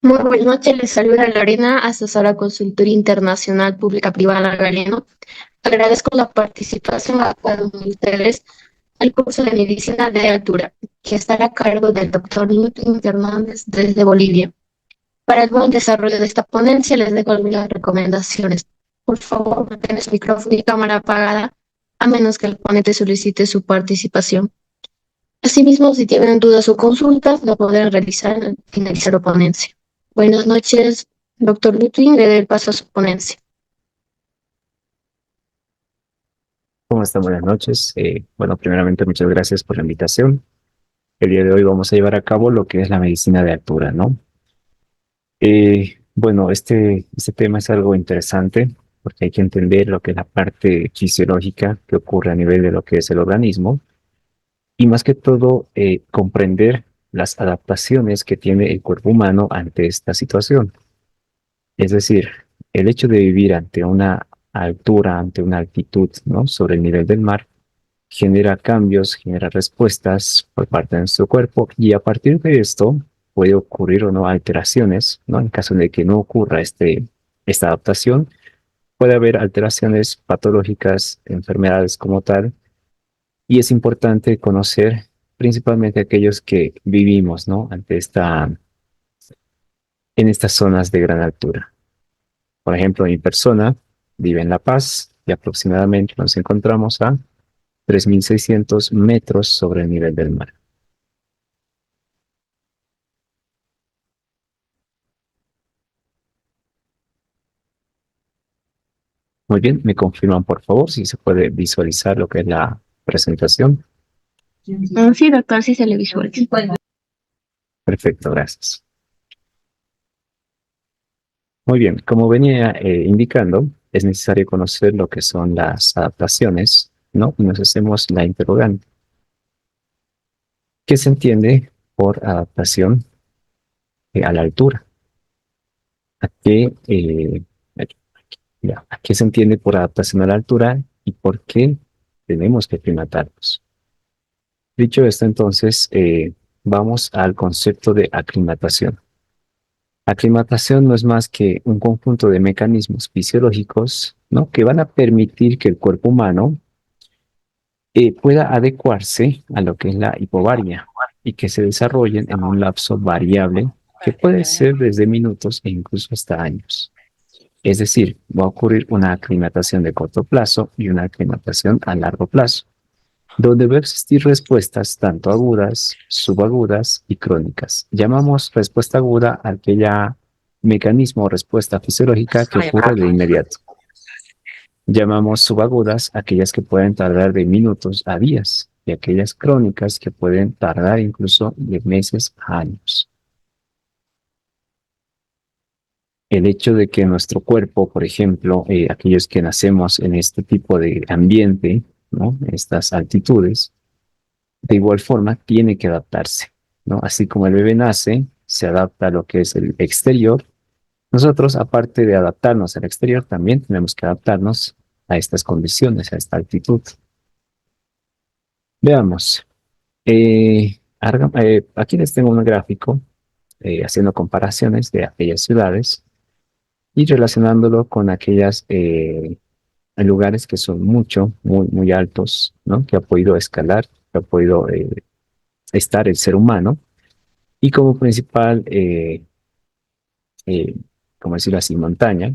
Muy buenas noches, les saluda Lorena, asesora consultoría internacional pública privada Galeno. Agradezco la participación a cada uno de ustedes al curso de medicina de altura, que estará a cargo del doctor Newton Hernández desde Bolivia. Para el buen desarrollo de esta ponencia les dejo algunas recomendaciones. Por favor, mantengan su micrófono y cámara apagada, a menos que el ponente solicite su participación. Asimismo, si tienen dudas o consultas, lo podrán realizar al finalizar la ponencia. Buenas noches, doctor Lutwin, le doy el paso a su ponencia. ¿Cómo están? Buenas noches. Bueno, primeramente muchas gracias por la invitación. El día de hoy vamos a llevar a cabo lo que es la medicina de altura, ¿no? Bueno, este tema es algo interesante porque hay que entender lo que es la parte fisiológica que ocurre a nivel de lo que es el organismo y más que todo comprender las adaptaciones que tiene el cuerpo humano ante esta situación. Es decir, el hecho de vivir ante una altura, ante una altitud, ¿no? Sobre el nivel del mar genera cambios, genera respuestas por parte de nuestro cuerpo y a partir de esto puede ocurrir o no alteraciones, ¿no? En caso de que no ocurra esta adaptación, puede haber alteraciones patológicas, enfermedades como tal, y es importante conocer principalmente aquellos que vivimos, ¿no? En estas zonas de gran altura. Por ejemplo, mi persona vive en La Paz y aproximadamente nos encontramos a 3.600 metros sobre el nivel del mar. Muy bien, me confirman por favor si se puede visualizar lo que es la presentación. Sí, doctor, sí se le visualiza. Perfecto, gracias. Muy bien, como venía indicando, es necesario conocer lo que son las adaptaciones, ¿no? Y nos hacemos la interrogante. ¿Qué se entiende por adaptación a la altura? ¿A qué, ¿A qué se entiende por adaptación a la altura y por qué tenemos que aclimatarnos? Dicho esto, entonces, vamos al concepto de aclimatación. Aclimatación no es más que un conjunto de mecanismos fisiológicos, ¿no? Que van a permitir que el cuerpo humano pueda adecuarse a lo que es la hipobaria y que se desarrollen en un lapso variable que puede ser desde minutos e incluso hasta años. Es decir, va a ocurrir una aclimatación de corto plazo y una aclimatación a largo plazo, donde va a existir respuestas tanto agudas, subagudas y crónicas. Llamamos respuesta aguda a aquella mecanismo o respuesta fisiológica que ocurre de inmediato. Llamamos subagudas aquellas que pueden tardar de minutos a días y aquellas crónicas que pueden tardar incluso de meses a años. El hecho de que nuestro cuerpo, por ejemplo, aquellos que nacemos en este tipo de ambiente, ¿no? Estas altitudes, de igual forma tiene que adaptarse, ¿no? Así como el bebé nace, se adapta a lo que es el exterior. Nosotros, aparte de adaptarnos al exterior, también tenemos que adaptarnos a estas condiciones, a esta altitud. Veamos. Aquí les tengo un gráfico haciendo comparaciones de aquellas ciudades y relacionándolo con aquellas lugares que son muy altos, ¿no? Que ha podido escalar, que ha podido estar el ser humano. Y como principal, eh, como decirlo así, montaña,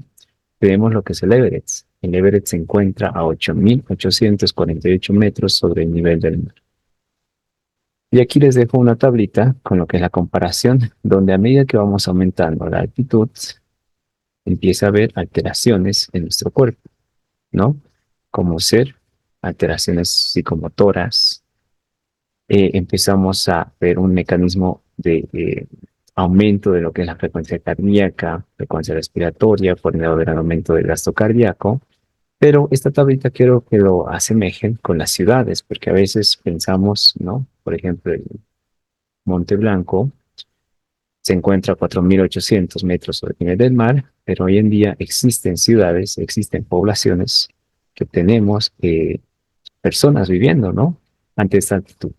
tenemos lo que es el Everest. El Everest se encuentra a 8.848 metros sobre el nivel del mar. Y aquí les dejo una tablita con lo que es la comparación, donde a medida que vamos aumentando la altitud, empieza a haber alteraciones en nuestro cuerpo, ¿no? Como ser alteraciones psicomotoras, empezamos a ver un mecanismo de aumento de lo que es la frecuencia cardíaca, frecuencia respiratoria, por medio del aumento del gasto cardíaco. Pero esta tablita quiero que lo asemejen con las ciudades, porque a veces pensamos, ¿no? Por ejemplo, el Monte Blanco se encuentra a 4.800 metros sobre el nivel del mar, pero hoy en día existen ciudades, existen poblaciones que tenemos personas viviendo, ¿no? Ante esta altitud.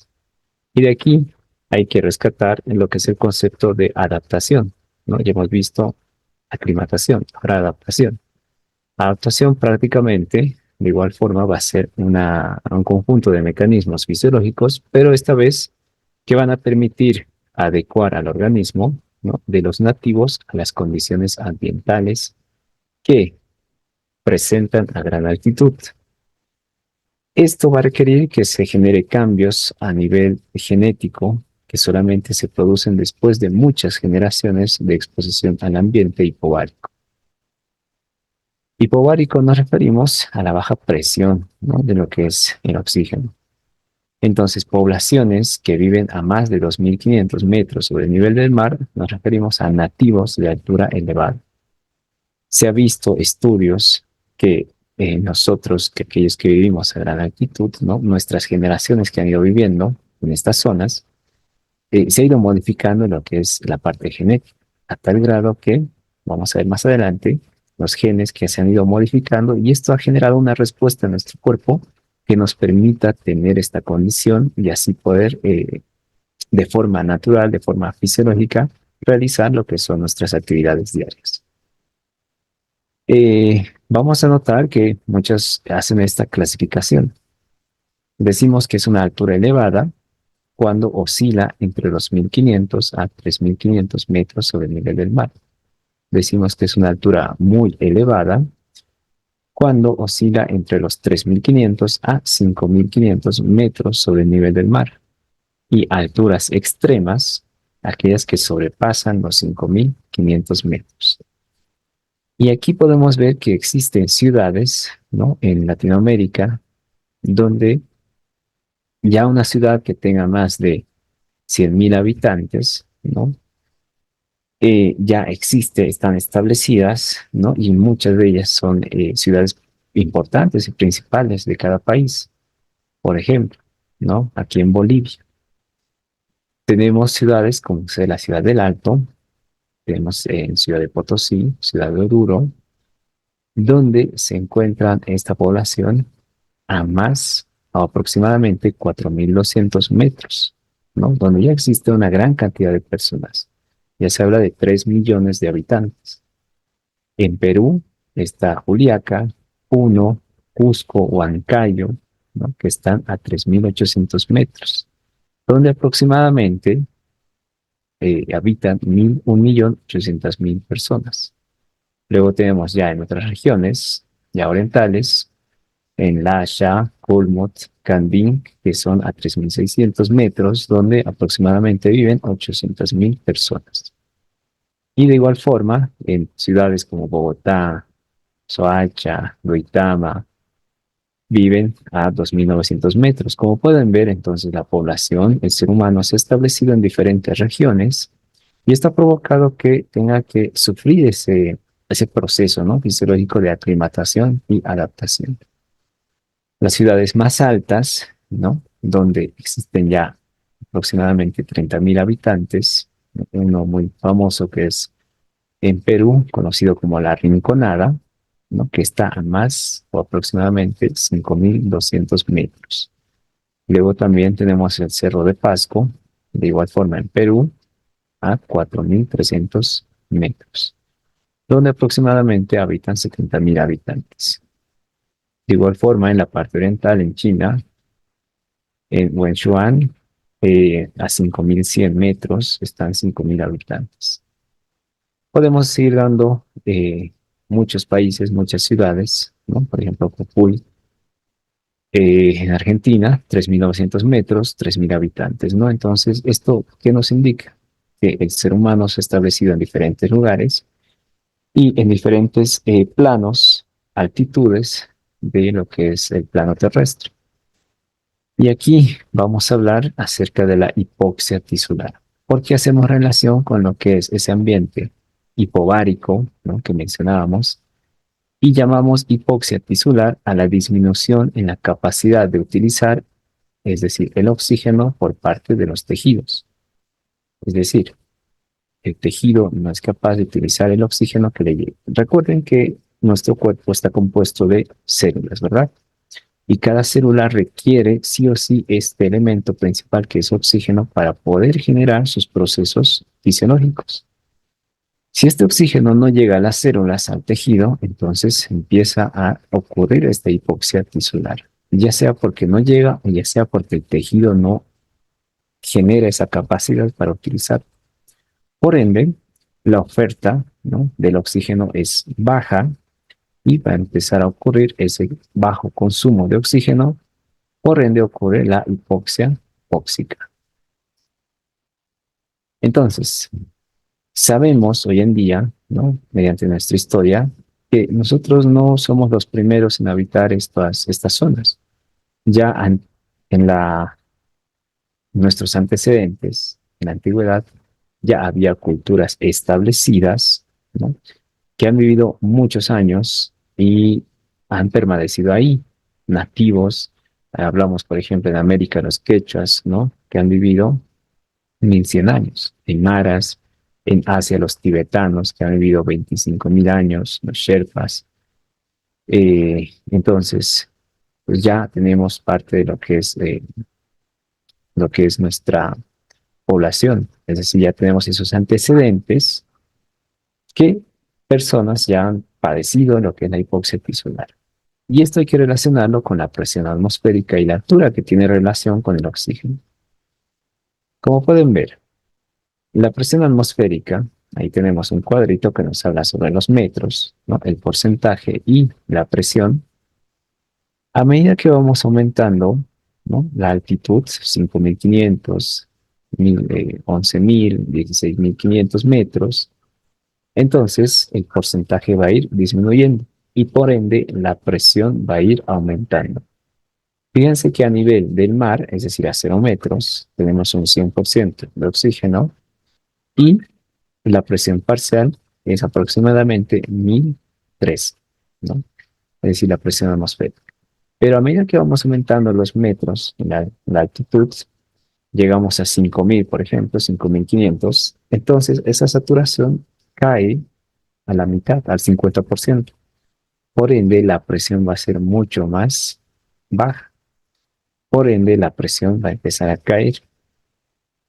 Y de aquí hay que rescatar en lo que es el concepto de adaptación. ¿no? Ya hemos visto aclimatación, ahora adaptación. Adaptación prácticamente, de igual forma, va a ser un conjunto de mecanismos fisiológicos, pero esta vez que van a permitir adecuar al organismo, ¿no?, de los nativos a las condiciones ambientales que presentan a gran altitud. Esto va a requerir que se genere cambios a nivel genético que solamente se producen después de muchas generaciones de exposición al ambiente hipovárico. Hipovárico nos referimos a la baja presión, ¿no?, de lo que es el oxígeno. Entonces, poblaciones que viven a más de 2.500 metros sobre el nivel del mar, nos referimos a nativos de altura elevada. Se ha visto estudios que nosotros, que aquellos que vivimos a gran altitud, ¿no?, nuestras generaciones que han ido viviendo en estas zonas, se ha ido modificando lo que es la parte genética, a tal grado que, vamos a ver más adelante, los genes que se han ido modificando, y esto ha generado una respuesta en nuestro cuerpo que nos permita tener esta condición y así poder, de forma natural, de forma fisiológica, realizar lo que son nuestras actividades diarias. Vamos a notar que muchos hacen esta clasificación. Decimos que es una altura elevada cuando oscila entre los 1.500 a 3.500 metros sobre el nivel del mar. Decimos que es una altura muy elevada cuando oscila entre los 3.500 a 5.500 metros sobre el nivel del mar. Y alturas extremas, aquellas que sobrepasan los 5.500 metros. Y aquí podemos ver que existen ciudades, ¿no?, en Latinoamérica, donde ya una ciudad que tenga más de 100.000 habitantes, ¿no?, ya existe, están establecidas, ¿no?, y muchas de ellas son ciudades importantes y principales de cada país. Por ejemplo, ¿no?, aquí en Bolivia tenemos ciudades como la ciudad del Alto, tenemos en Ciudad de Potosí, Ciudad de Oruro, donde se encuentran esta población a más o aproximadamente 4.200 metros, ¿no?, donde ya existe una gran cantidad de personas. Ya se habla de 3 millones de habitantes. En Perú está Juliaca, Puno, Cusco, Huancayo, ¿no?, que están a 3.800 metros, donde aproximadamente habitan 1.800.000 personas. Luego tenemos ya en otras regiones, ya orientales, en Lasha, Colmot, Candín, que son a 3.600 metros, donde aproximadamente viven 800.000 personas. Y de igual forma, en ciudades como Bogotá, Soacha, Duitama, viven a 2.900 metros. Como pueden ver, entonces la población, el ser humano, se ha establecido en diferentes regiones y esto ha provocado que tenga que sufrir ese proceso, ¿no?, fisiológico de aclimatación y adaptación. Las ciudades más altas, ¿no?, donde existen ya aproximadamente 30.000 habitantes, uno muy famoso que es en Perú, conocido como La Rinconada, ¿no?, que está a más o aproximadamente 5.200 metros. Luego también tenemos el Cerro de Pasco, de igual forma en Perú, a 4.300 metros, donde aproximadamente habitan 70.000 habitantes. De igual forma, en la parte oriental, en China, en Wenchuan, a 5.100 metros, están 5.000 habitantes. Podemos seguir dando muchos países, muchas ciudades, ¿no? Por ejemplo, Jujuy, en Argentina, 3.900 metros, 3.000 habitantes, ¿no? Entonces, ¿esto qué nos indica? Que el ser humano se ha establecido en diferentes lugares y en diferentes planos, altitudes de lo que es el plano terrestre. Y aquí vamos a hablar acerca de la hipoxia tisular. ¿Por qué hacemos relación con lo que es ese ambiente hipovárico, ¿no?, que mencionábamos? Y llamamos hipoxia tisular a la disminución en la capacidad de utilizar, es decir, el oxígeno por parte de los tejidos. Es decir, el tejido no es capaz de utilizar el oxígeno que le llegue. Recuerden que nuestro cuerpo está compuesto de células, ¿verdad? Y cada célula requiere sí o sí este elemento principal que es oxígeno para poder generar sus procesos fisiológicos. Si este oxígeno no llega a las células, al tejido, entonces empieza a ocurrir esta hipoxia tisular, ya sea porque no llega o ya sea porque el tejido no genera esa capacidad para utilizar. Por ende, la oferta, ¿no?, del oxígeno es baja y va a empezar a ocurrir ese bajo consumo de oxígeno, por ende ocurre la hipoxia tóxica. Entonces, sabemos hoy en día, ¿no?, mediante nuestra historia, que nosotros no somos los primeros en habitar estas zonas. Ya en nuestros antecedentes, en la antigüedad, ya había culturas establecidas, ¿no?, que han vivido muchos años y han permanecido ahí, nativos. Hablamos, por ejemplo, en América, los quechuas, ¿no?, que han vivido 1100 años. En Maras, en Asia, los tibetanos, que han vivido 25.000 años, los sherpas. Entonces, pues ya tenemos parte de lo que es nuestra población. Es decir, ya tenemos esos antecedentes que personas ya han padecido lo que es la hipoxia tisular. Y esto hay que relacionarlo con la presión atmosférica y la altura, que tiene relación con el oxígeno. Como pueden ver, la presión atmosférica, ahí tenemos un cuadrito que nos habla sobre los metros, ¿no?, el porcentaje y la presión. A medida que vamos aumentando, ¿no?, la altitud, 5.500, 11.000, 16.500 metros, entonces el porcentaje va a ir disminuyendo y por ende la presión va a ir aumentando. Fíjense que a nivel del mar, es decir, a 0 metros, tenemos un 100% de oxígeno y la presión parcial es aproximadamente 1.003, ¿no?, es decir, la presión atmosférica. Pero a medida que vamos aumentando los metros, la altitud, llegamos a 5.000, por ejemplo, 5.500, entonces esa saturación cae a la mitad, al 50%. Por ende, la presión va a ser mucho más baja. Por ende, la presión va a empezar a caer.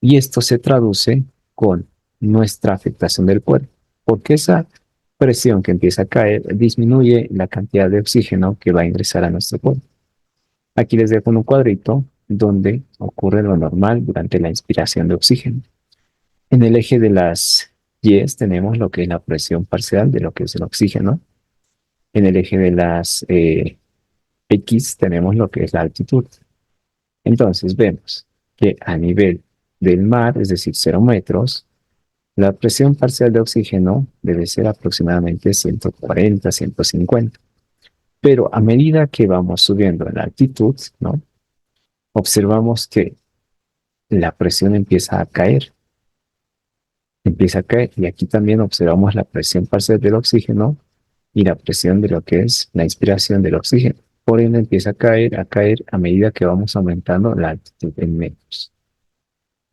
Y esto se traduce con nuestra afectación del cuerpo, porque esa presión que empieza a caer disminuye la cantidad de oxígeno que va a ingresar a nuestro cuerpo. Aquí les dejo un cuadrito donde ocurre lo normal durante la inspiración de oxígeno. En el eje de las Y tenemos lo que es la presión parcial de lo que es el oxígeno. En el eje de las X tenemos lo que es la altitud. Entonces vemos que a nivel del mar, es decir, 0 metros, la presión parcial de oxígeno debe ser aproximadamente 140, 150. Pero a medida que vamos subiendo en la altitud, ¿no?, observamos que la presión empieza a caer, y aquí también observamos la presión parcial del oxígeno y la presión de lo que es la inspiración del oxígeno. Por ende empieza a caer a medida que vamos aumentando la altitud en metros.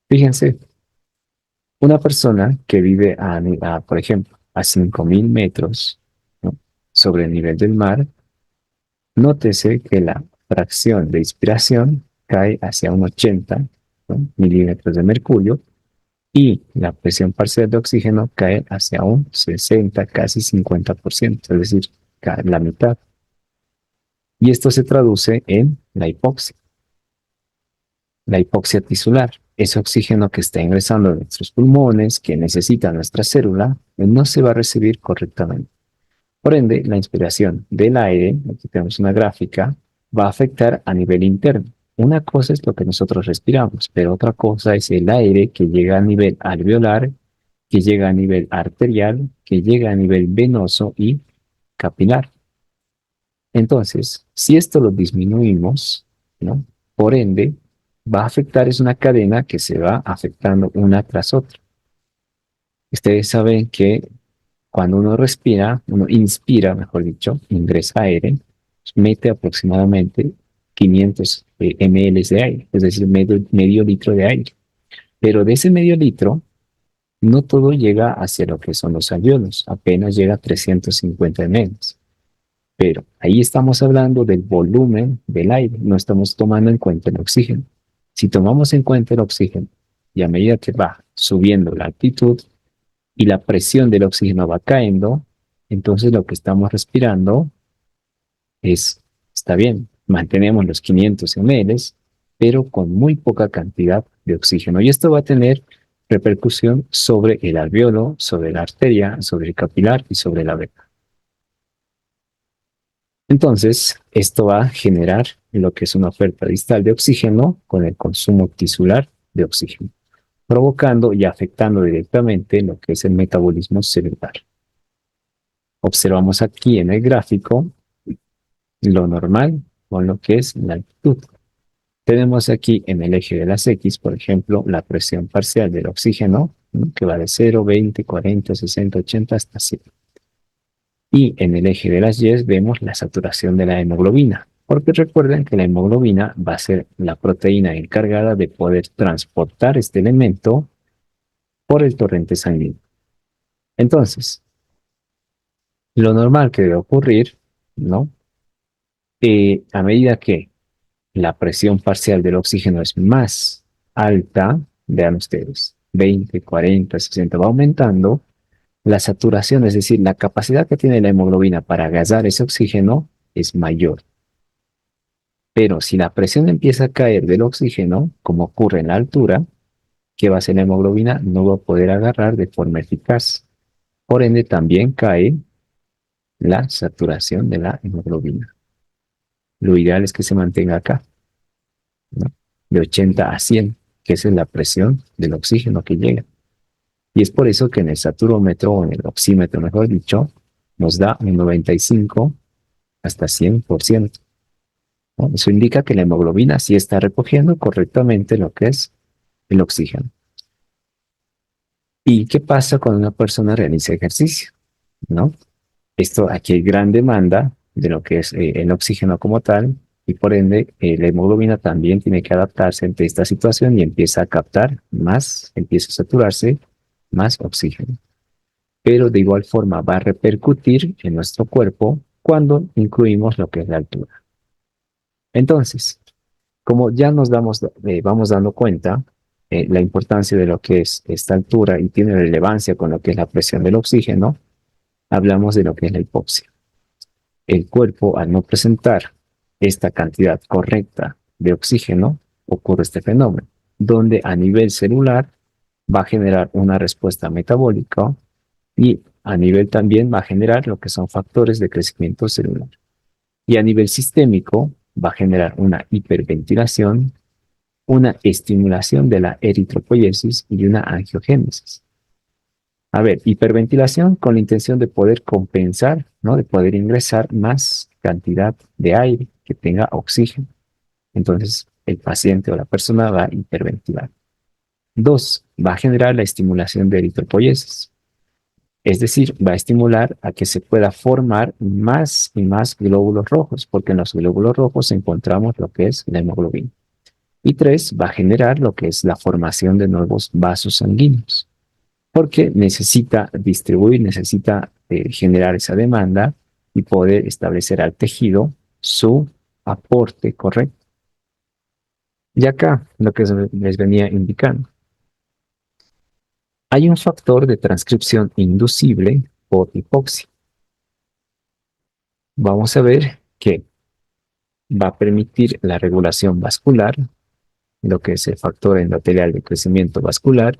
Fíjense, una persona que vive por ejemplo, a 5.000 metros, ¿no?, sobre el nivel del mar, nótese que la fracción de inspiración cae hacia un 80, ¿no?, milímetros de mercurio, y la presión parcial de oxígeno cae hacia un 60, casi 50%, es decir, cae la mitad. Y esto se traduce en la hipoxia tisular. Ese oxígeno que está ingresando a nuestros pulmones, que necesita nuestra célula, no se va a recibir correctamente. Por ende, la inspiración del aire, aquí tenemos una gráfica, va a afectar a nivel interno. Una cosa es lo que nosotros respiramos, pero otra cosa es el aire que llega a nivel alveolar, que llega a nivel arterial, que llega a nivel venoso y capilar. Entonces, si esto lo disminuimos, ¿no?, por ende, va a afectar, es una cadena que se va afectando una tras otra. Ustedes saben que cuando uno respira, uno inspira, mejor dicho, ingresa aire, mete aproximadamente 500 ml de aire, es decir, medio litro de aire. Pero de ese medio litro, no todo llega hacia lo que son los alvéolos, apenas llega a 350 ml. Pero ahí estamos hablando del volumen del aire, no estamos tomando en cuenta el oxígeno. Si tomamos en cuenta el oxígeno y a medida que va subiendo la altitud, y la presión del oxígeno va cayendo, entonces lo que estamos respirando está bien, mantenemos los 500 ml, pero con muy poca cantidad de oxígeno. Y esto va a tener repercusión sobre el alveolo, sobre la arteria, sobre el capilar y sobre la vena. Entonces, esto va a generar lo que es una oferta distal de oxígeno con el consumo tisular de oxígeno, provocando y afectando directamente lo que es el metabolismo celular. Observamos aquí en el gráfico lo normal con lo que es la altitud. Tenemos aquí en el eje de las X, por ejemplo, la presión parcial del oxígeno, ¿no?, que va de 0, 20, 40, 60, 80 hasta 100. Y en el eje de las Y vemos la saturación de la hemoglobina, porque recuerden que la hemoglobina va a ser la proteína encargada de poder transportar este elemento por el torrente sanguíneo. Entonces, lo normal que debe ocurrir, ¿no? A medida que la presión parcial del oxígeno es más alta, vean ustedes, 20, 40, 60, va aumentando, la saturación, es decir, la capacidad que tiene la hemoglobina para agasar ese oxígeno es mayor. Pero si la presión empieza a caer del oxígeno, como ocurre en la altura, ¿qué va a hacer la hemoglobina? No va a poder agarrar de forma eficaz. Por ende, también cae la saturación de la hemoglobina. Lo ideal es que se mantenga acá, ¿no?, de 80 a 100, que esa es la presión del oxígeno que llega. Y es por eso que en el saturómetro, o en el oxímetro, mejor dicho, nos da un 95 hasta 100%. ¿No? Eso indica que la hemoglobina sí está recogiendo correctamente lo que es el oxígeno. ¿Y qué pasa cuando una persona realiza ejercicio? ¿No? Aquí hay gran demanda de lo que es el oxígeno como tal, y por ende la hemoglobina también tiene que adaptarse ante esta situación y empieza a captar más, empieza a saturarse más oxígeno. Pero de igual forma va a repercutir en nuestro cuerpo cuando incluimos lo que es la altura. Entonces, como ya vamos dando cuenta la importancia de lo que es esta altura y tiene relevancia con lo que es la presión del oxígeno, hablamos de lo que es la hipoxia. El cuerpo, al no presentar esta cantidad correcta de oxígeno, ocurre este fenómeno, donde a nivel celular va a generar una respuesta metabólica y a nivel también va a generar lo que son factores de crecimiento celular. Y a nivel sistémico va a generar una hiperventilación, una estimulación de la eritropoiesis y una angiogénesis. A ver, hiperventilación con la intención de poder compensar, ¿no?, de poder ingresar más cantidad de aire que tenga oxígeno. Entonces, el paciente o la persona va a hiperventilar. 2, va a generar la estimulación de eritropoiesis. Es decir, va a estimular a que se pueda formar más y más glóbulos rojos, porque en los glóbulos rojos encontramos lo que es la hemoglobina. Y 3, va a generar lo que es la formación de nuevos vasos sanguíneos, porque necesita distribuir, necesita generar esa demanda y poder establecer al tejido su aporte correcto. Y acá lo que les venía indicando. Hay un factor de transcripción inducible por hipoxia. Vamos a ver que va a permitir la regulación vascular, lo que es el factor endotelial de crecimiento vascular,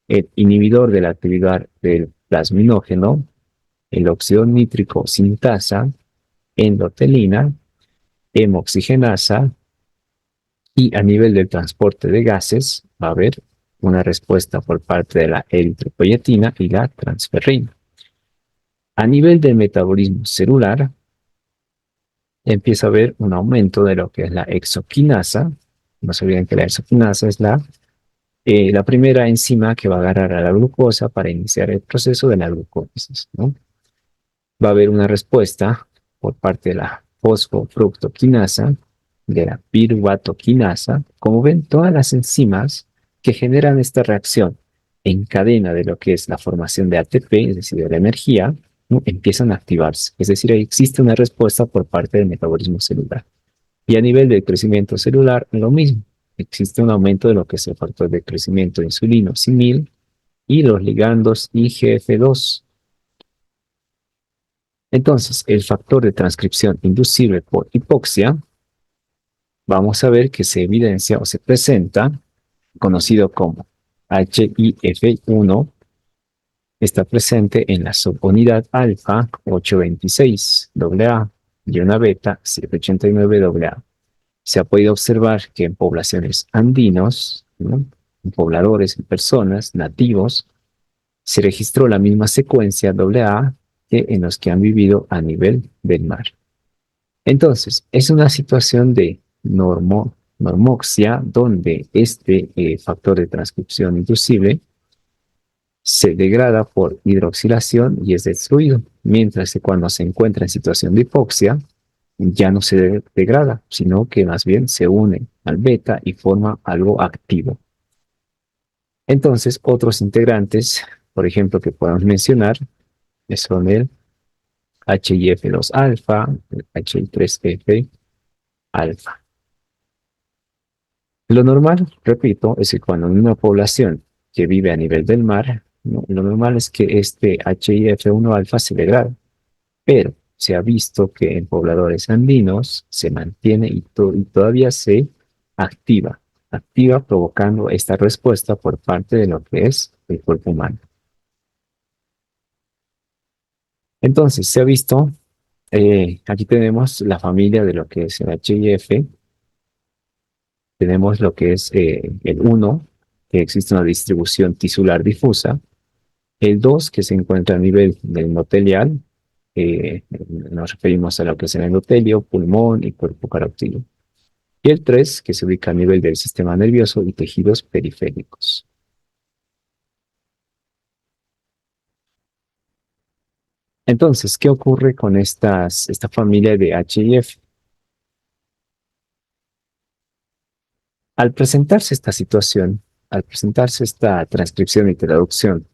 el inhibidor de la actividad del plasminógeno, el óxido nítrico sintasa, endotelina, hemoxigenasa, y a nivel del transporte de gases va a haber una respuesta por parte de la eritropoyetina y la transferrina. A nivel del metabolismo celular, empieza a haber un aumento de lo que es la exoquinasa. No se olviden que la exoquinasa es la primera enzima que va a agarrar a la glucosa para iniciar el proceso de la glucólisis, ¿no? Va a haber una respuesta por parte de la fosfofructoquinasa, de la piruvato-quinasa. Como ven, todas las enzimas que generan esta reacción en cadena de lo que es la formación de ATP, es decir, de la energía, ¿no?, empiezan a activarse. Es decir, ahí existe una respuesta por parte del metabolismo celular. Y a nivel del crecimiento celular, lo mismo. Existe un aumento de lo que es el factor de crecimiento insulino-simil y los ligandos IGF-2. Entonces, el factor de transcripción inducible por hipoxia, vamos a ver que se evidencia o se presenta, conocido como HIF1, está presente en la subunidad alfa 826 AA y una beta 789 AA. Se ha podido observar que en poblaciones andinos, ¿no?, en pobladores, en personas, nativos, se registró la misma secuencia AA que en los que han vivido a nivel del mar. Entonces, es una situación de normoxia donde este factor de transcripción inducible se degrada por hidroxilación y es destruido, mientras que cuando se encuentra en situación de hipoxia, ya no se degrada, sino que más bien se une al beta y forma algo activo. Entonces, otros integrantes, por ejemplo, que podemos mencionar, son el HIF2 alfa, el HI3F alfa. Lo normal, repito, es que cuando en una población que vive a nivel del mar, ¿no?, lo normal es que este HIF1 alfa se degrade, pero se ha visto que en pobladores andinos se mantiene y todavía se activa provocando esta respuesta por parte de lo que es el cuerpo humano. Entonces, se ha visto, aquí tenemos la familia de lo que es el HIF, tenemos lo que es el 1, que existe una distribución tisular difusa, el 2, que se encuentra a nivel del endotelial, nos referimos a lo que es el endotelio, pulmón y cuerpo carótido. Y el 3, que se ubica a nivel del sistema nervioso y tejidos periféricos. Entonces, ¿qué ocurre con esta familia de HIF? Al presentarse esta situación, al presentarse esta transcripción y traducción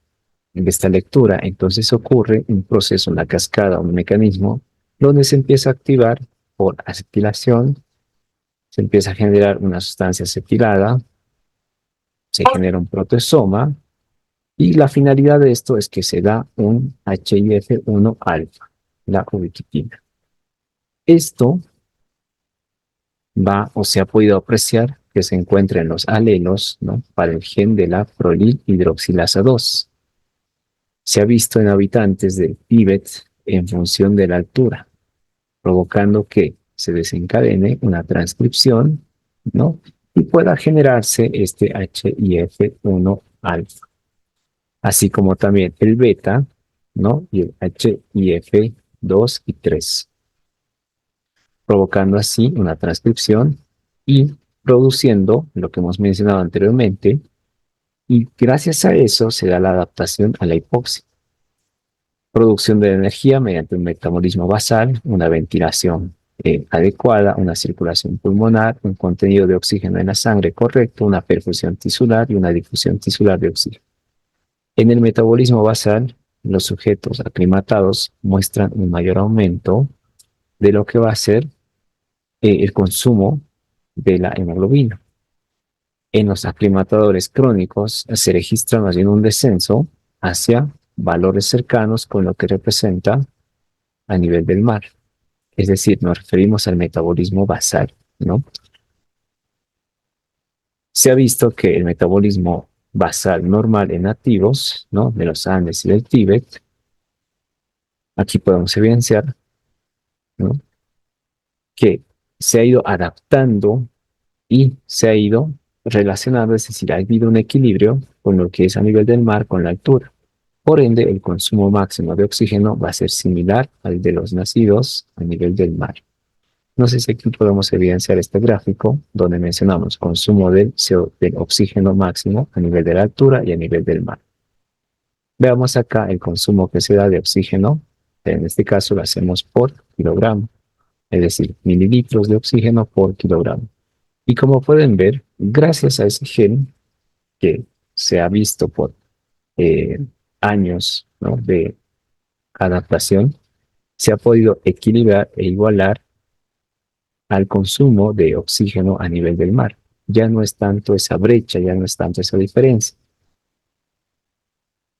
de esta lectura, entonces ocurre un proceso, una cascada, un mecanismo, donde se empieza a activar por acetilación, se empieza a generar una sustancia acetilada, se genera un proteasoma, y la finalidad de esto es que se da un HIF1 alfa, la ubiquitina. Esto va o se ha podido apreciar que se encuentra en los alelos, ¿no?, para el gen de la prolil hidroxilasa 2. Se ha visto en habitantes del Tíbet en función de la altura, provocando que se desencadene una transcripción, ¿no?, y pueda generarse este HIF1 alfa, así como también el beta, ¿no?, y el HIF2 y 3, provocando así una transcripción y produciendo lo que hemos mencionado anteriormente, y gracias a eso se da la adaptación a la hipoxia. Producción de energía mediante un metabolismo basal, una ventilación adecuada, una circulación pulmonar, un contenido de oxígeno en la sangre correcto, una perfusión tisular y una difusión tisular de oxígeno. En el metabolismo basal, los sujetos aclimatados muestran un mayor aumento de lo que va a ser el consumo de la hemoglobina. En los aclimatadores crónicos se registra más bien un descenso hacia valores cercanos con lo que representa a nivel del mar. Es decir, nos referimos al metabolismo basal, ¿no? Se ha visto que el metabolismo basal normal en nativos, ¿no?, de los Andes y del Tíbet, aquí podemos evidenciar, ¿no?, que se ha ido adaptando y se ha ido relacionando, es decir, ha habido un equilibrio con lo que es a nivel del mar, con la altura. Por ende, el consumo máximo de oxígeno va a ser similar al de los nacidos a nivel del mar. No sé si aquí podemos evidenciar este gráfico donde mencionamos consumo del oxígeno máximo a nivel de la altura y a nivel del mar. Veamos acá el consumo que se da de oxígeno. En este caso lo hacemos por kilogramo, es decir, mililitros de oxígeno por kilogramo. Y como pueden ver, gracias a ese gen que se ha visto por años, ¿no?, de adaptación, se ha podido equilibrar e igualar al consumo de oxígeno a nivel del mar. Ya no es tanto esa brecha, ya no es tanto esa diferencia.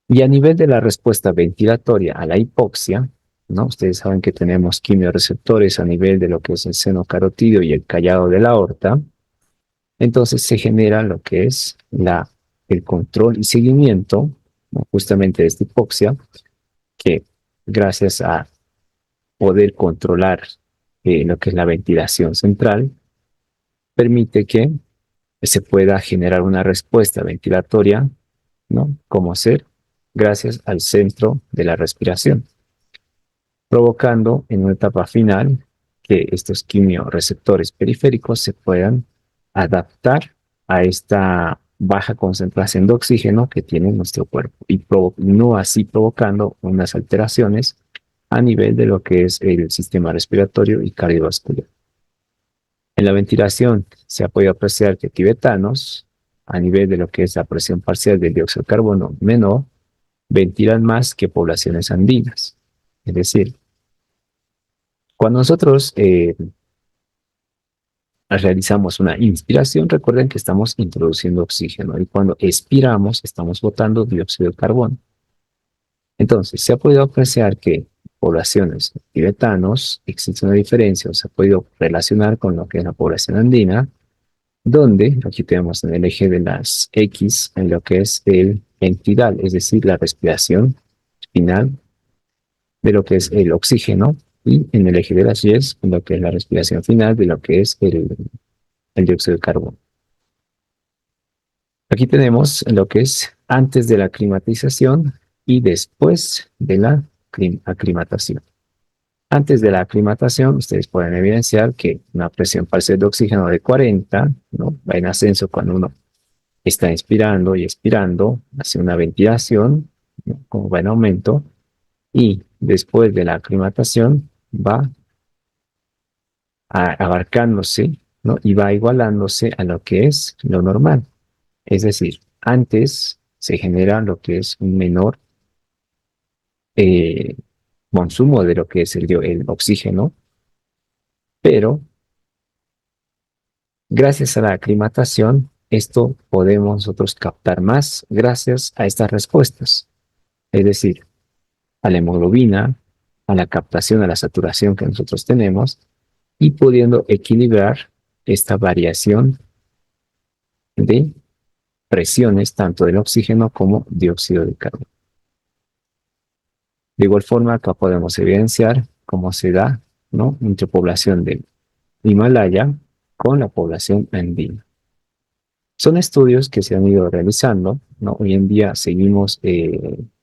Y a nivel de la respuesta ventilatoria a la hipoxia, ¿no? Ustedes saben que tenemos quimioreceptores a nivel de lo que es el seno carotídeo y el callado de la aorta. Entonces se genera lo que es el control y seguimiento, ¿no? Justamente de esta hipoxia, que gracias a poder controlar lo que es la ventilación central, permite que se pueda generar una respuesta ventilatoria, ¿no? Como hacer gracias al centro de la respiración, provocando en una etapa final que estos quimioreceptores periféricos se puedan adaptar a esta baja concentración de oxígeno que tiene nuestro cuerpo y no así provocando unas alteraciones a nivel de lo que es el sistema respiratorio y cardiovascular. En la ventilación se ha podido apreciar que tibetanos, a nivel de lo que es la presión parcial del dióxido de carbono menor, ventilan más que poblaciones andinas. Es decir, cuando nosotros realizamos una inspiración, recuerden que estamos introduciendo oxígeno y cuando expiramos estamos botando dióxido de carbono. Entonces, se ha podido apreciar que poblaciones tibetanos existe una diferencia, o se ha podido relacionar con lo que es la población andina, donde aquí tenemos en el eje de las X en lo que es el entidal, es decir, la respiración final de lo que es el oxígeno, y en el eje de las Y en lo que es la respiración final de lo que es el dióxido de carbono. Aquí tenemos lo que es antes de la climatización y después de la aclimatación. Antes de la aclimatación, ustedes pueden evidenciar que una presión parcial de oxígeno de 40, ¿no? Va en ascenso cuando uno está inspirando y expirando, hace una ventilación, ¿no? Como va en aumento, y después de la aclimatación va abarcándose, ¿no? Y va igualándose a lo que es lo normal. Es decir, antes se genera lo que es un menor eh, consumo de lo que es el oxígeno, pero gracias a la aclimatación, esto podemos nosotros captar más gracias a estas respuestas. Es decir, a la hemoglobina, a la captación, a la saturación que nosotros tenemos y pudiendo equilibrar esta variación de presiones tanto del oxígeno como dióxido de carbono. De igual forma, acá podemos evidenciar cómo se da, ¿no? Entre población del Himalaya con la población andina. Son estudios que se han ido realizando, ¿no? Hoy en día seguimos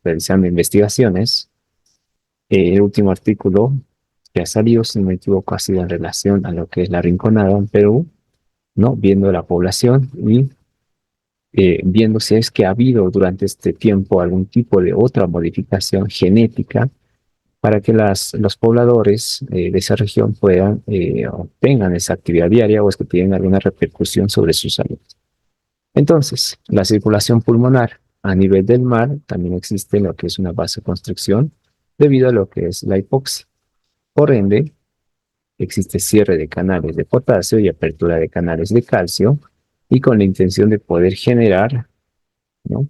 realizando investigaciones. El último artículo que ha salido, si no me equivoco, ha sido en relación a lo que es la rinconada en Perú, ¿no? Viendo la población y viendo si es que ha habido durante este tiempo algún tipo de otra modificación genética para que los pobladores de esa región puedan tengan esa actividad diaria o es que tienen alguna repercusión sobre su salud. Entonces, la circulación pulmonar a nivel del mar también existe lo que es una vasoconstricción debido a lo que es la hipoxia. Por ende, existe cierre de canales de potasio y apertura de canales de calcio y con la intención de poder generar, ¿no?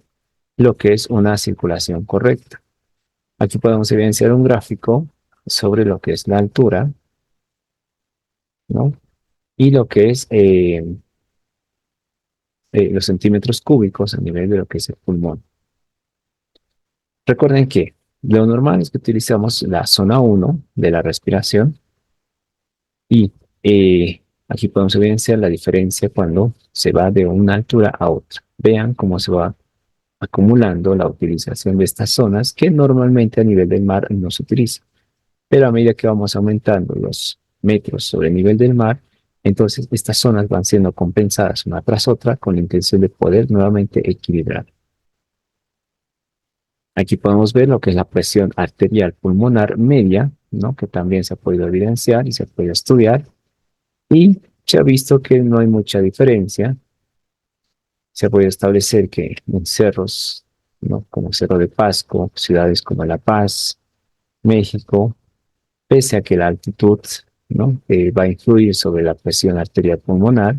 Lo que es una circulación correcta. Aquí podemos evidenciar un gráfico sobre lo que es la altura, ¿no? Y lo que es los centímetros cúbicos a nivel de lo que es el pulmón. Recuerden que lo normal es que utilizamos la zona 1 de la respiración y aquí podemos evidenciar la diferencia cuando se va de una altura a otra. Vean cómo se va acumulando la utilización de estas zonas que normalmente a nivel del mar no se utiliza. Pero a medida que vamos aumentando los metros sobre el nivel del mar, entonces estas zonas van siendo compensadas una tras otra con la intención de poder nuevamente equilibrar. Aquí podemos ver lo que es la presión arterial pulmonar media, ¿no? Que también se ha podido evidenciar y se ha podido estudiar. Y se ha visto que no hay mucha diferencia. Se ha podido establecer que en cerros, ¿no? Como Cerro de Pasco, ciudades como La Paz, México, pese a que la altitud, ¿no? Va a influir sobre la presión arterial pulmonar,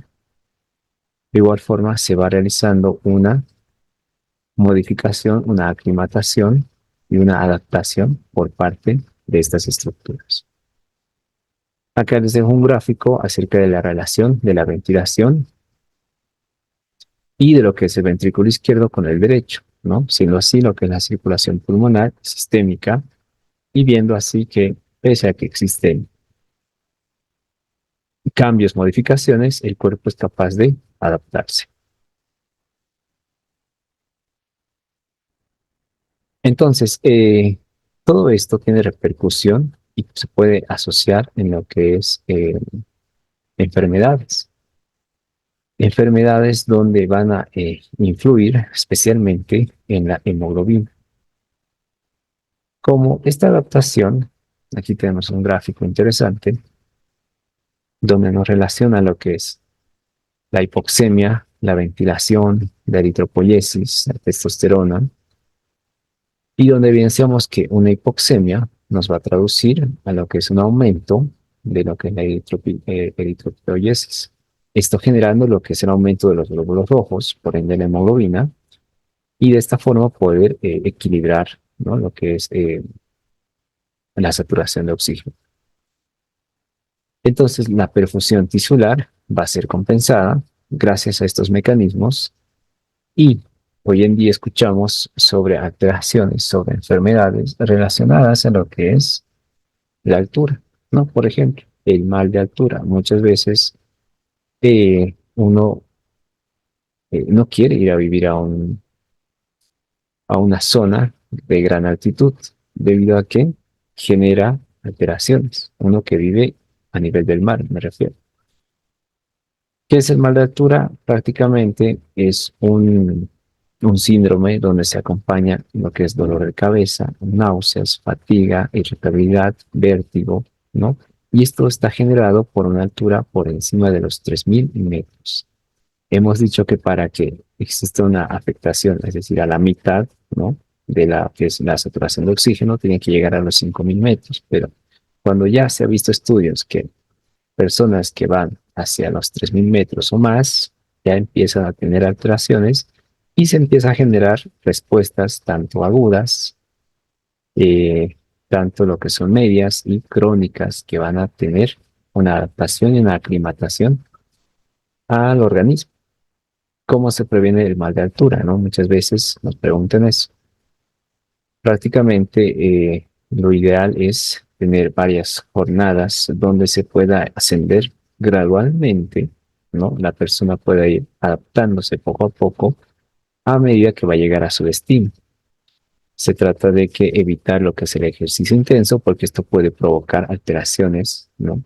de igual forma se va realizando una modificación, una aclimatación y una adaptación por parte de estas estructuras. Acá les dejo un gráfico acerca de la relación de la ventilación y de lo que es el ventrículo izquierdo con el derecho, ¿no? Siendo así lo que es la circulación pulmonar sistémica y viendo así que pese a que existen cambios, modificaciones, el cuerpo es capaz de adaptarse. Entonces, todo esto tiene repercusión y se puede asociar en lo que es enfermedades. Enfermedades donde van a influir especialmente en la hemoglobina. Como esta adaptación, aquí tenemos un gráfico interesante, donde nos relaciona lo que es la hipoxemia, la ventilación, la eritropoyesis, la testosterona, y donde evidenciamos que una hipoxemia nos va a traducir a lo que es un aumento de lo que es la eritropoyesis. Esto generando lo que es el aumento de los glóbulos rojos, por ende la hemoglobina, y de esta forma poder equilibrar, ¿no?, lo que es la saturación de oxígeno. Entonces, la perfusión tisular va a ser compensada gracias a estos mecanismos y hoy en día escuchamos sobre alteraciones, sobre enfermedades relacionadas a lo que es la altura, ¿no? Por ejemplo, el mal de altura. Muchas veces uno no quiere ir a vivir a una zona de gran altitud debido a que genera alteraciones. Uno que vive a nivel del mar, me refiero. ¿Qué es el mal de altura? Prácticamente es un síndrome donde se acompaña lo que es dolor de cabeza, náuseas, fatiga, irritabilidad, vértigo, ¿no? Y esto está generado por una altura por encima de los 3000 metros. Hemos dicho que para que exista una afectación, es decir, a la mitad, ¿no?, de la que es la saturación de oxígeno, tiene que llegar a los 5000 metros. Pero cuando ya se ha visto estudios que personas que van hacia los 3000 metros o más ya empiezan a tener alteraciones y se empieza a generar respuestas tanto agudas, eh, tanto lo que son medias y crónicas, que van a tener una adaptación y una aclimatación al organismo. ¿Cómo se previene el mal de altura, no? Muchas veces nos preguntan eso. Prácticamente lo ideal es tener varias jornadas donde se pueda ascender gradualmente, ¿no? La persona pueda ir adaptándose poco a poco a medida que va a llegar a su destino. Se trata de que evitar lo que es el ejercicio intenso, porque esto puede provocar alteraciones, ¿no?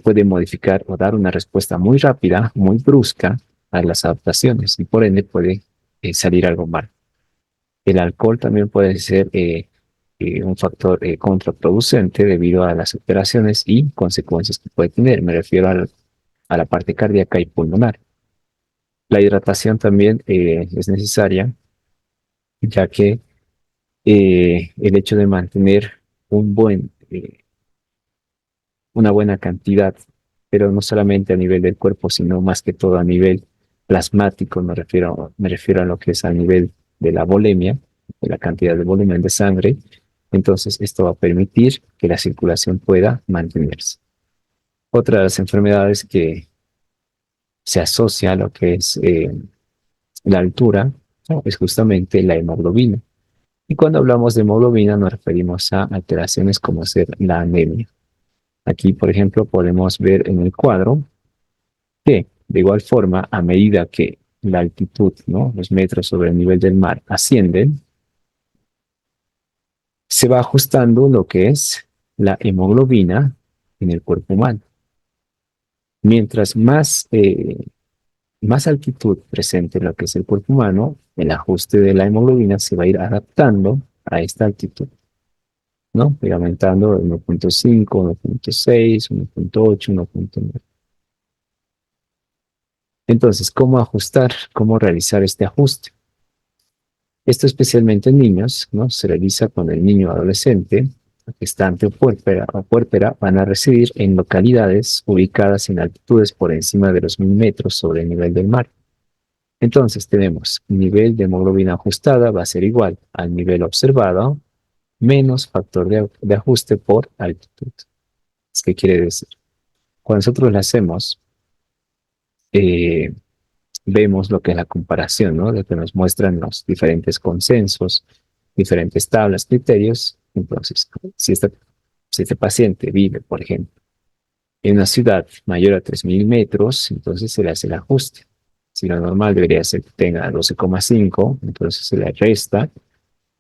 Puede modificar o dar una respuesta muy rápida, muy brusca a las adaptaciones y por ende puede salir algo mal. El alcohol también puede ser un factor contraproducente debido a las alteraciones y consecuencias que puede tener. Me refiero a la parte cardíaca y pulmonar. La hidratación también es necesaria, ya que el hecho de mantener una buena cantidad, pero no solamente a nivel del cuerpo, sino más que todo a nivel plasmático, me refiero a lo que es a nivel de la volemia, de la cantidad de volumen de sangre. Entonces, esto va a permitir que la circulación pueda mantenerse. Otra de las enfermedades que se asocia a lo que es la altura, ¿no?, es justamente la hemoglobina. Y cuando hablamos de hemoglobina nos referimos a alteraciones como ser la anemia. Aquí, por ejemplo, podemos ver en el cuadro que, de igual forma, a medida que la altitud, ¿no?, los metros sobre el nivel del mar ascienden, se va ajustando lo que es la hemoglobina en el cuerpo humano. Mientras más altitud presente lo que es el cuerpo humano, el ajuste de la hemoglobina se va a ir adaptando a esta altitud, ¿no? Ir aumentando 1.5, 1.6, 1.8, 1.9. Entonces, ¿cómo ajustar? ¿Cómo realizar este ajuste? Esto especialmente en niños, ¿no? Se realiza con el niño adolescente, gestante o puérpera, van a residir en localidades ubicadas en altitudes por encima de los 1000 metros sobre el nivel del mar. Entonces tenemos nivel de hemoglobina ajustada va a ser igual al nivel observado menos factor de ajuste por altitud. ¿Qué quiere decir? Cuando nosotros lo hacemos, eh, vemos lo que es la comparación, ¿no? Lo que nos muestran los diferentes consensos, diferentes tablas, criterios. Entonces, si este paciente vive, por ejemplo, en una ciudad mayor a 3.000 metros, entonces se le hace el ajuste. Si lo normal debería ser que tenga 12,5, entonces se le resta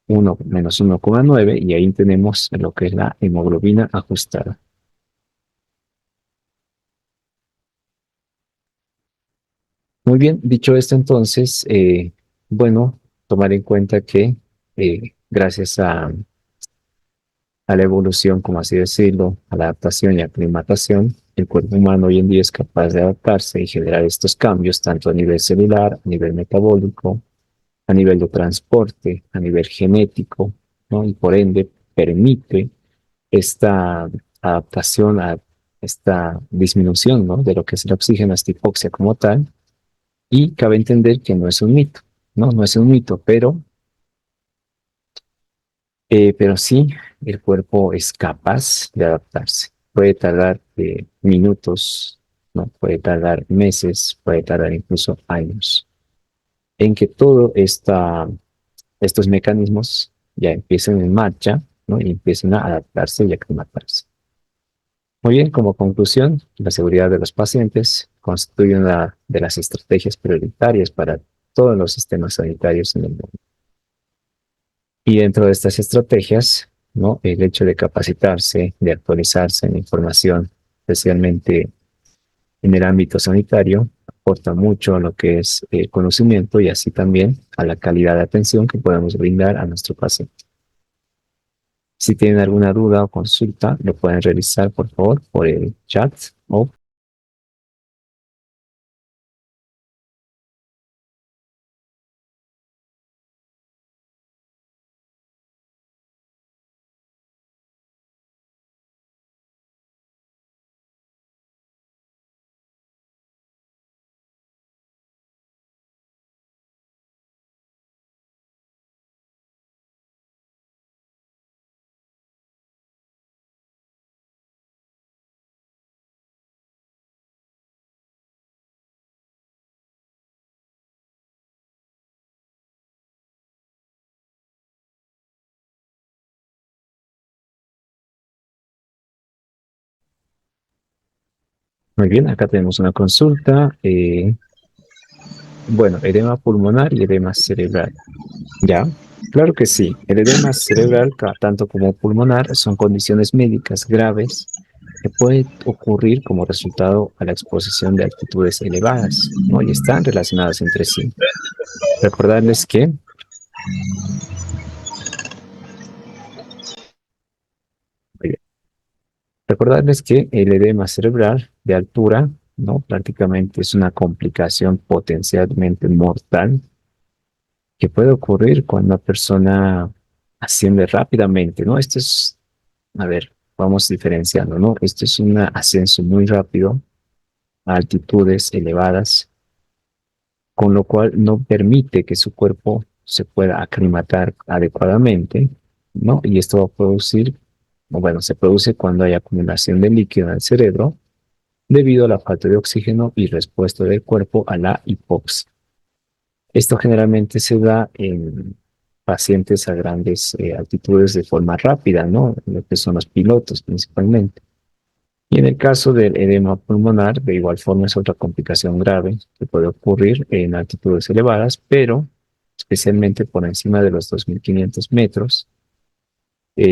1 menos 1,9 y ahí tenemos lo que es la hemoglobina ajustada. Muy bien, dicho esto entonces, bueno, tomar en cuenta que gracias a la evolución, como así decirlo, a la adaptación y aclimatación, el cuerpo humano hoy en día es capaz de adaptarse y generar estos cambios tanto a nivel celular, a nivel metabólico, a nivel de transporte, a nivel genético, ¿no? Y por ende permite esta adaptación a esta disminución, ¿no? De lo que es el oxígeno, esta hipoxia como tal, y cabe entender que no es un mito, ¿no? No es un mito, pero sí el cuerpo es capaz de adaptarse. Puede tardar minutos, ¿no? Puede tardar meses, puede tardar incluso años en que todos estos mecanismos ya empiecen en marcha, ¿no? Y empiecen a adaptarse y aclimatarse. Muy bien, como conclusión, la seguridad de los pacientes constituye una de las estrategias prioritarias para todos los sistemas sanitarios en el mundo. Y dentro de estas estrategias, ¿no? El hecho de capacitarse, de actualizarse en información, especialmente en el ámbito sanitario, aporta mucho a lo que es el conocimiento y así también a la calidad de atención que podemos brindar a nuestro paciente. Si tienen alguna duda o consulta, lo pueden realizar, por favor, por el chat o muy bien, acá tenemos una consulta. Bueno, edema pulmonar y edema cerebral. ¿Ya? Claro que sí. El edema cerebral, tanto como pulmonar, son condiciones médicas graves que pueden ocurrir como resultado a la exposición de altitudes elevadas, ¿no? Y están relacionadas entre sí. Recordarles que, recordarles que el edema cerebral de altura, ¿no? Prácticamente es una complicación potencialmente mortal que puede ocurrir cuando una persona asciende rápidamente, ¿no? Esto es, a ver, vamos diferenciando, ¿no? Esto es un ascenso muy rápido a altitudes elevadas, con lo cual no permite que su cuerpo se pueda aclimatar adecuadamente, ¿no? Y esto va a producir, o bueno, se produce cuando hay acumulación de líquido en el cerebro debido a la falta de oxígeno y respuesta del cuerpo a la hipoxia. Esto generalmente se da en pacientes a grandes altitudes de forma rápida, ¿no? Lo que son los pilotos principalmente. Y en el caso del edema pulmonar, de igual forma es otra complicación grave que puede ocurrir en altitudes elevadas, pero especialmente por encima de los 2.500 metros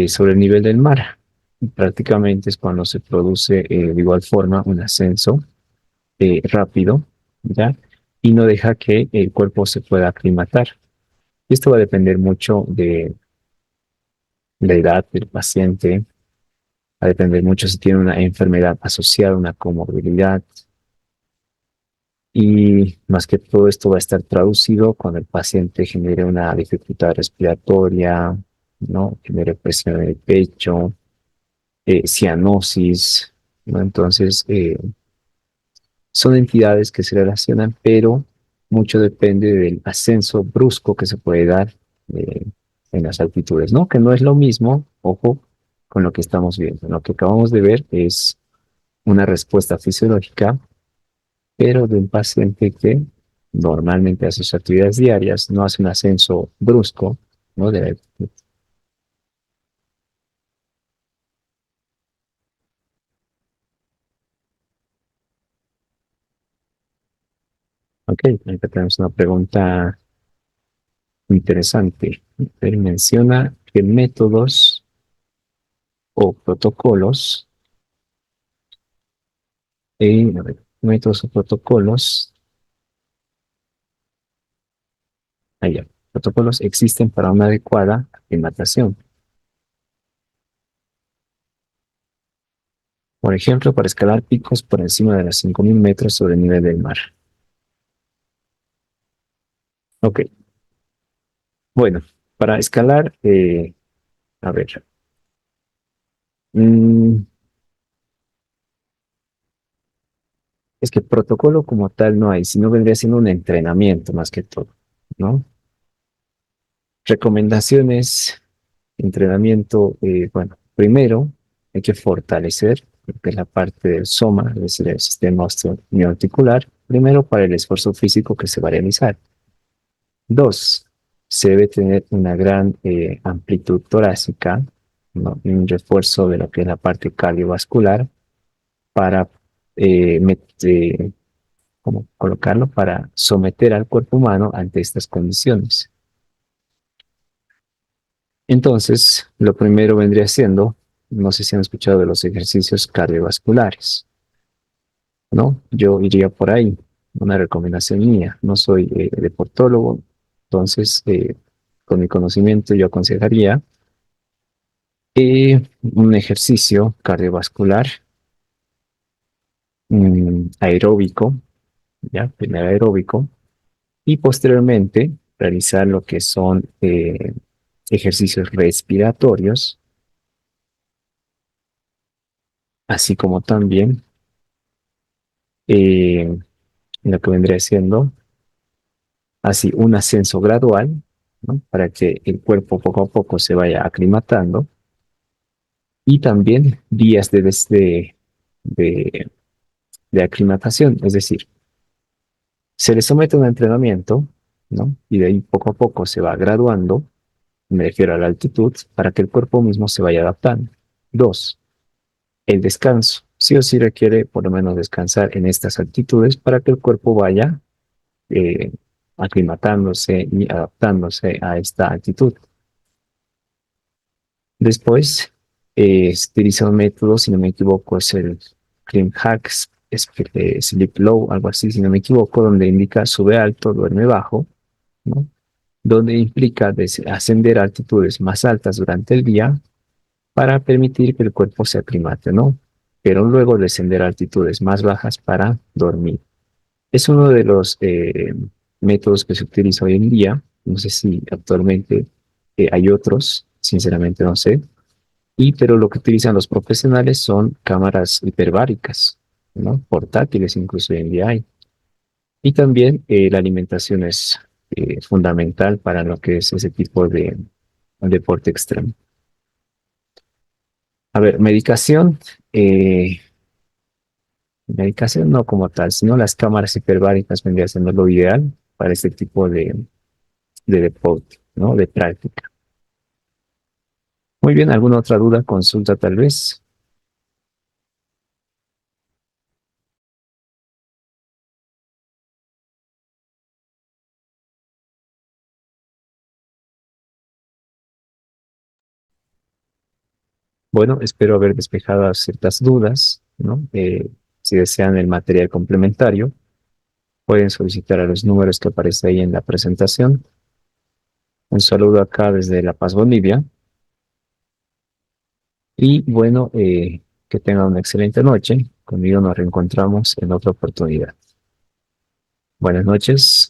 sobre el nivel del mar. Y prácticamente es cuando se produce de igual forma un ascenso rápido, ¿ya? Y no deja que el cuerpo se pueda aclimatar. Y esto va a depender mucho de la edad del paciente, va a depender mucho si tiene una enfermedad asociada, una comorbilidad, y más que todo esto va a estar traducido cuando el paciente genere una dificultad respiratoria, ¿no? Genere presión en el pecho, cianosis, ¿no? Entonces, son entidades que se relacionan, pero mucho depende del ascenso brusco que se puede dar en las altitudes, ¿no? Que no es lo mismo, ojo, con lo que estamos viendo. Lo que acabamos de ver es una respuesta fisiológica, pero de un paciente que normalmente hace sus actividades diarias, no hace un ascenso brusco, ¿no? De la altitud. Ok, acá tenemos una pregunta interesante. Él menciona que métodos o protocolos, a ver, métodos o protocolos, allá, protocolos existen para una adecuada aclimatación. Por ejemplo, para escalar picos por encima de los 5.000 metros sobre el nivel del mar. Ok, bueno, para escalar, a ver, mm, es que protocolo como tal no hay, sino vendría siendo un entrenamiento más que todo, ¿no? Recomendaciones, entrenamiento, bueno, primero hay que fortalecer lo que es la parte del soma, es decir, el sistema osteoarticular, primero para el esfuerzo físico que se va a realizar. Dos, se debe tener una gran amplitud torácica, ¿no? Y un refuerzo de lo que es la parte cardiovascular para ¿cómo colocarlo? Para someter al cuerpo humano ante estas condiciones. Entonces, lo primero vendría siendo, no sé si han escuchado de los ejercicios cardiovasculares, ¿no? Yo iría por ahí, una recomendación mía. No soy deportólogo, entonces, con mi conocimiento, yo aconsejaría un ejercicio cardiovascular aeróbico, ¿ya? Primero aeróbico, y posteriormente realizar lo que son ejercicios respiratorios, así como también eh, lo que vendría siendo así un ascenso gradual, ¿no? Para que el cuerpo poco a poco se vaya aclimatando y también días de, de aclimatación, es decir, se le somete a un entrenamiento, ¿no? Y de ahí poco a poco se va graduando, me refiero a la altitud, para que el cuerpo mismo se vaya adaptando. Dos, el descanso. Sí o sí requiere por lo menos descansar en estas altitudes para que el cuerpo vaya eh, aclimatándose y adaptándose a esta altitud. Después, se utiliza un método, si no me equivoco, es el Clean Hacks, Sleep Low, algo así, si no me equivoco, donde indica sube alto, duerme bajo, ¿no? Donde implica ascender a altitudes más altas durante el día para permitir que el cuerpo se aclimate, ¿no? Pero luego descender a altitudes más bajas para dormir. Es uno de los métodos que se utiliza hoy en día. No sé si actualmente hay otros, sinceramente no sé. Pero lo que utilizan los profesionales son cámaras hiperbáricas, ¿no? Portátiles incluso hoy en día hay. Y también la alimentación es fundamental para lo que es ese tipo de deporte extremo. A ver, eh, medicación no como tal, sino las cámaras hiperbáricas vendría siendo lo ideal para este tipo de deporte, ¿no? De práctica. Muy bien, ¿alguna otra duda? Consulta tal vez. Bueno, espero haber despejado ciertas dudas, ¿no? Si desean el material complementario, pueden solicitar a los números que aparecen ahí en la presentación. Un saludo acá desde La Paz, Bolivia. Y bueno, que tengan una excelente noche. Conmigo nos reencontramos en otra oportunidad. Buenas noches.